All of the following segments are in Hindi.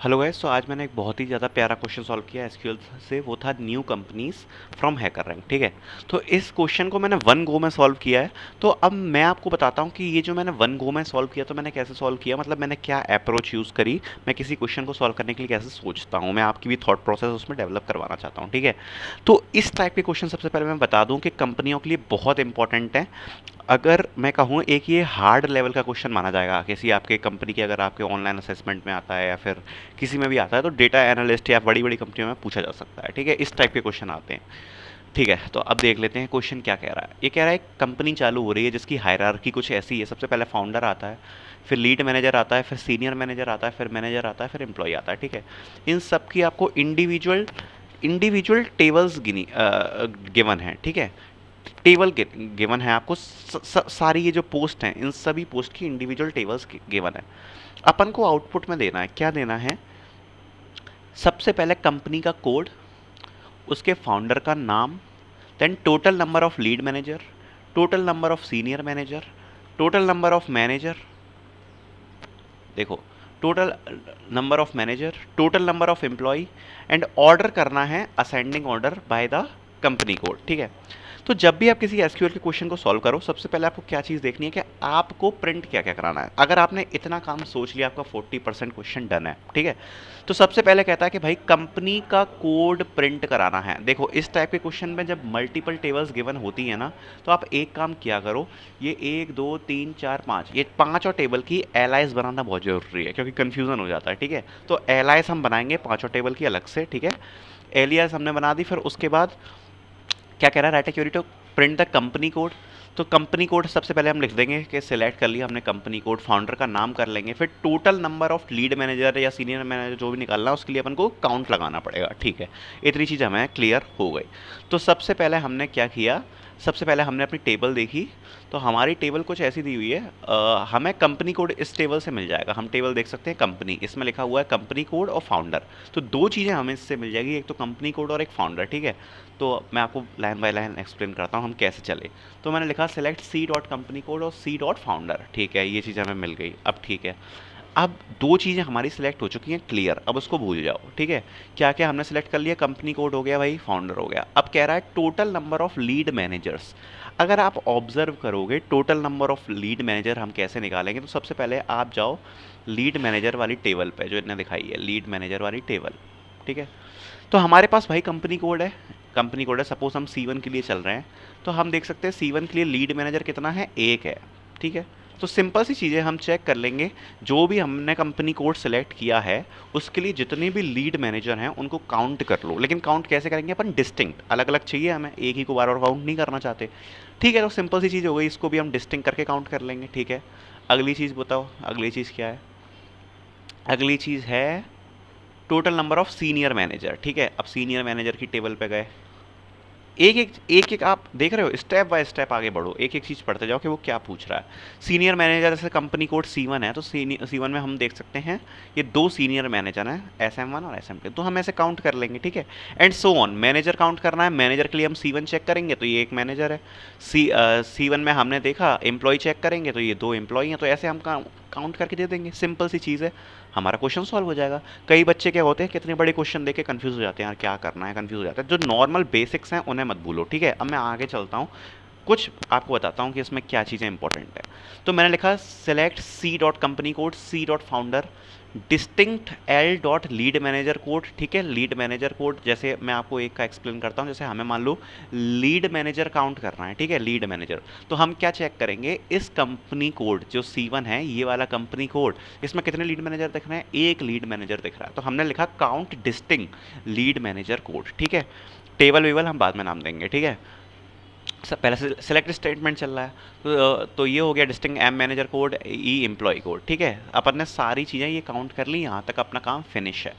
Hello guys. तो आज मैंने एक बहुत ही ज़्यादा प्यारा क्वेश्चन सॉल्व किया एसक्यूएल से। वो था new companies from hacker rank. ठीक है, तो इस क्वेश्चन को मैंने वन गो में सॉल्व किया है। तो अब मैं आपको बताता हूँ कि ये जो मैंने वन गो में सॉल्व किया तो मैंने कैसे सॉल्व किया, मतलब मैंने क्या अप्रोच यूज़ करी, मैं किसी क्वेश्चन को सॉल्व करने के लिए कैसे सोचता हूँ, मैं आपकी भी थॉट प्रोसेस उसमें डेवलप करवाना चाहता हूँ। ठीक है, तो इस टाइप के क्वेश्चन सबसे पहले मैं बता दूँ कि कंपनियों के लिए बहुत इंपॉर्टेंट है। अगर मैं कहूँ एक ये हार्ड लेवल का क्वेश्चन माना जाएगा किसी आपके कंपनी के, अगर आपके ऑनलाइन असेसमेंट में आता है या फिर किसी में भी आता है तो डेटा एनालिस्ट या बड़ी बड़ी कंपनियों में पूछा जा सकता है। ठीक है, इस टाइप के क्वेश्चन आते हैं। ठीक है, तो अब देख लेते हैं क्वेश्चन क्या कह रहा है। ये कह रहा है कंपनी चालू हो रही है जिसकी हायरार्की कुछ ऐसी है। सबसे पहले फाउंडर आता है, फिर लीड मैनेजर आता है, फिर सीनियर मैनेजर आता है, फिर मैनेजर आता है, फिर एम्प्लॉय आता है। ठीक है, इन सब की आपको इंडिविजुअल इंडिविजुअल टेबल्स गिवन है। ठीक है, टेबल गिवन है आपको। सारी ये जो पोस्ट हैं इन सभी पोस्ट की इंडिविजुअल टेबल्स गिवन है। अपन को आउटपुट में देना है, क्या देना है, सबसे पहले कंपनी का कोड, उसके फाउंडर का नाम, then total number of lead manager, total number of senior manager, total number of manager, देखो, total number of manager, total number of employee, and order करना है ascending order by the company code. ठीक है, तो जब भी आप किसी एसक्यूएल के क्वेश्चन को सॉल्व करो सबसे पहले आपको क्या चीज़ देखनी है कि आपको प्रिंट क्या क्या कराना है। अगर आपने इतना काम सोच लिया आपका 40% क्वेश्चन डन है। ठीक है, तो सबसे पहले कहता है कि भाई कंपनी का कोड प्रिंट कराना है। देखो, इस टाइप के क्वेश्चन में जब मल्टीपल टेबल्स गिवन होती है ना, तो आप एक काम किया करो, ये 1 2 3 4 5 ये पांचों टेबल की एलाइज बनाना बहुत जरूरी है क्योंकि कंफ्यूजन हो जाता है। ठीक है, तो एलाइज हम बनाएंगे पांचों टेबल की अलग से। ठीक है, एलियास हमने बना दी, फिर उसके बाद क्या कह रहा है, write query to print the company code. तो कंपनी कोड सबसे पहले हम लिख देंगे कि सिलेक्ट कर लिया हमने कंपनी कोड, फाउंडर का नाम कर लेंगे, फिर total number of lead manager या सीनियर मैनेजर जो भी निकालना है उसके लिए अपन को काउंट लगाना पड़ेगा। ठीक है, इतनी चीज़ हमें क्लियर हो गई। तो सबसे पहले हमने क्या किया, सबसे पहले हमने अपनी टेबल देखी। तो हमारी टेबल कुछ ऐसी दी हुई है, हमें कंपनी कोड इस टेबल से मिल जाएगा। हम टेबल देख सकते हैं कंपनी, इसमें लिखा हुआ है कंपनी कोड और फाउंडर। तो दो चीज़ें हमें इससे मिल जाएगी, एक तो कंपनी कोड और एक फाउंडर। ठीक है, तो मैं आपको लाइन बाय लाइन एक्सप्लेन करता हूँ हम कैसे चले। तो मैंने लिखा select C dot company code और सी डॉट फाउंडर। ठीक है, ये चीज़ हमें मिल गई। अब ठीक है, अब दो चीज़ें हमारी सिलेक्ट हो चुकी हैं, क्लियर, अब उसको भूल जाओ। ठीक है, क्या क्या हमने सेलेक्ट कर लिया, कंपनी कोड हो गया भाई, फाउंडर हो गया। अब कह रहा है total number of lead managers. अगर आप ऑब्जर्व करोगे total number of lead manager हम कैसे निकालेंगे, तो सबसे पहले आप जाओ लीड मैनेजर वाली टेबल पे जो इन्हें दिखाई है, लीड मैनेजर वाली टेबल। ठीक है, तो हमारे पास भाई कंपनी कोड है, कंपनी कोड है, सपोज हम C1 के लिए चल रहे हैं। तो हम देख सकते हैं C1 के लिए लीड मैनेजर कितना है, एक है। ठीक है, तो सिंपल सी चीज़ें हम चेक कर लेंगे, जो भी हमने कंपनी कोड सेलेक्ट किया है उसके लिए जितने भी लीड मैनेजर हैं उनको काउंट कर लो। लेकिन काउंट कैसे करेंगे अपन, डिस्टिंक्ट, अलग अलग चाहिए हमें, एक ही को बार बार काउंट नहीं करना चाहते। ठीक है, तो सिंपल सी चीज़ हो गई, इसको भी हम डिस्टिंक्ट करके काउंट कर लेंगे। ठीक है, अगली चीज़ बताओ, अगली चीज़ क्या है, अगली चीज़ है total number of senior manager. ठीक है, अब सीनियर मैनेजर की टेबल पे गए, एक एक आप देख रहे हो, स्टेप बाय स्टेप आगे बढ़ो, एक एक चीज़ पढ़ते जाओ कि वो क्या पूछ रहा है। सीनियर मैनेजर जैसे कंपनी कोड C1 है, तो C1 में हम देख सकते हैं ये दो सीनियर मैनेजर हैं, SM1 और SM2, तो हम ऐसे काउंट कर लेंगे। ठीक है, and so on, manager count करना है, मैनेजर के लिए हम C1 चेक करेंगे तो ये एक मैनेजर है। C1 में हमने देखा एम्प्लॉय चेक करेंगे तो ये दो एम्प्लॉय हैं, तो ऐसे हम काउंट करके दे देंगे। सिंपल सी चीज़ है, हमारा क्वेश्चन सॉल्व हो जाएगा। कई बच्चे क्या होते हैं, कितने बड़े क्वेश्चन देके कंफ्यूज हो जाते हैं, यार क्या करना है, कंफ्यूज हो जाता है। जो नॉर्मल बेसिक्स हैं उन्हें मत भूलो। ठीक है, अब मैं आगे चलता हूँ, कुछ आपको बताता हूँ कि इसमें क्या चीज़ें इंपॉर्टेंट है। तो मैंने लिखा select C dot company code, C dot founder, distinct L dot lead manager code. ठीक है, लीड मैनेजर कोड जैसे मैं आपको एक का एक्सप्लेन करता हूँ, जैसे हमें मान लो लीड मैनेजर काउंट करना है। ठीक है, लीड मैनेजर, तो हम क्या चेक करेंगे, इस कंपनी कोड जो C1 है ये वाला कंपनी कोड, इसमें कितने लीड मैनेजर दिख रहे हैं, एक लीड मैनेजर दिख रहा है, तो हमने लिखा count distinct lead manager code. ठीक है, टेबल वेबल हम बाद में नाम देंगे। ठीक है, सब पहले से सेलेक्ट स्टेटमेंट चल रहा है, तो ये हो गया distinct am manager code, E employ code. ठीक है, अपन ने सारी चीज़ें ये काउंट कर ली, यहाँ तक अपना काम फिनिश है।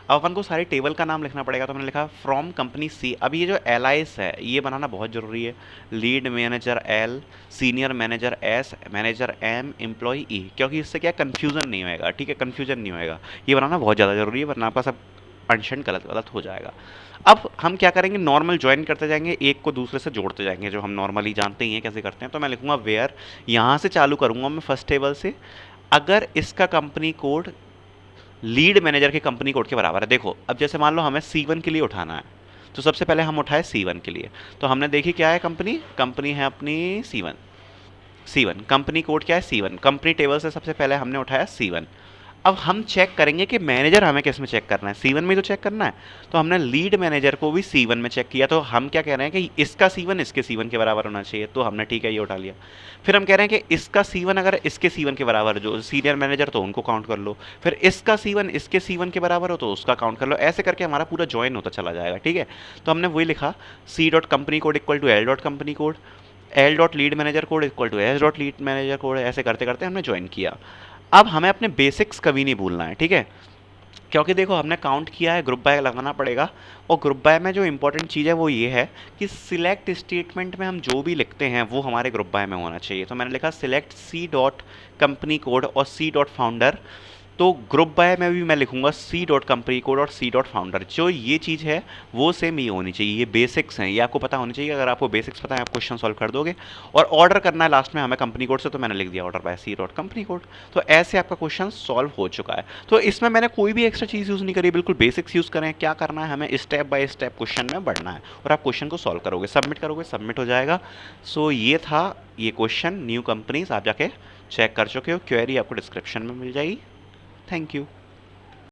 अब अपन को सारी टेबल का नाम लिखना पड़ेगा, तो मैंने लिखा फ्रॉम कंपनी C। अब ये जो एलाइस है ये बनाना बहुत ज़रूरी है, lead manager L, senior manager S, manager M, employ E, क्योंकि इससे क्या कन्फ्यूज़न नहीं होएगा। ठीक है, कन्फ्यूजन नहीं होएगा, ये बनाना बहुत ज़्यादा ज़रूरी है, वरना आपका सब फंक्शन गलत गलत हो जाएगा। अब हम क्या करेंगे, नॉर्मल ज्वाइन करते जाएंगे, एक को दूसरे से जोड़ते जाएंगे, जो हम नॉर्मली जानते ही हैं कैसे करते हैं। तो मैं लिखूंगा वेयर, यहाँ से चालू करूँगा मैं फर्स्ट टेबल से, अगर इसका कंपनी कोड लीड मैनेजर के कंपनी कोड के बराबर है। देखो अब जैसे मान लो हमें C1 के लिए उठाना है, तो सबसे पहले हम उठाए C1 के लिए, तो हमने देखी क्या है कंपनी, कंपनी है अपनी C1, C1 कंपनी कोड क्या है C1, कंपनी टेबल से सबसे पहले हमने उठाया C1। अब हम चेक करेंगे कि मैनेजर हमें किस में चेक करना है, C1 में ही तो चेक करना है, तो हमने लीड मैनेजर को भी C1 में चेक किया, तो हम क्या कह रहे हैं कि इसका C1 इसके C1 के बराबर होना चाहिए, तो हमने ठीक है ये उठा लिया। फिर हम कह रहे हैं कि इसका C1 अगर इसके C1 के बराबर, जो सीनियर मैनेजर तो उनको काउंट कर लो, फिर इसका C1 इसके C1 के बराबर हो तो उसका काउंट कर लो, ऐसे करके हमारा पूरा ज्वाइन होता चला जाएगा, ठीक है। तो हमने वही लिखा C dot company code equal to L dot company code, L dot lead manager code equal to S dot lead manager code, ऐसे करते करते हमने ज्वाइन किया। अब हमें अपने बेसिक्स कभी नहीं भूलना है, ठीक है, क्योंकि देखो हमने काउंट किया है, ग्रुप बाय लगाना पड़ेगा, और ग्रुप बाय में जो इंपॉर्टेंट चीज़ है वो ये है कि सिलेक्ट स्टेटमेंट में हम जो भी लिखते हैं वो हमारे ग्रुप बाय में होना चाहिए। तो मैंने लिखा select C dot company code और C डॉट फाउंडर, तो ग्रुप बाय में भी मैं लिखूंगा C डॉट कंपनी कोड और C डॉट फाउंडर, जो ये चीज़ है वो सेम ही होनी चाहिए, ये बेसिक्स हैं, ये आपको पता होनी चाहिए। अगर आपको बेसिक्स पता है आप क्वेश्चन सॉल्व कर दोगे। और ऑर्डर करना है लास्ट में हमें कंपनी कोड से, तो मैंने लिख दिया order by C dot company code. तो ऐसे आपका क्वेश्चन सॉल्व हो चुका है। तो इसमें मैंने कोई भी एक्स्ट्रा चीज़ यूज़ नहीं करी, बिल्कुल बेसिक्स यूज़ करें। क्या करना है, हमें स्टेप बाय स्टेप क्वेश्चन में बढ़ना है और आप क्वेश्चन को सॉल्व करोगे, सबमिट करोगे, सबमिट हो जाएगा। सो ये था ये क्वेश्चन, न्यू कंपनीज आप जाके चेक कर चुके हो, क्वेरी आपको डिस्क्रिप्शन में मिल जाएगी। Thank you.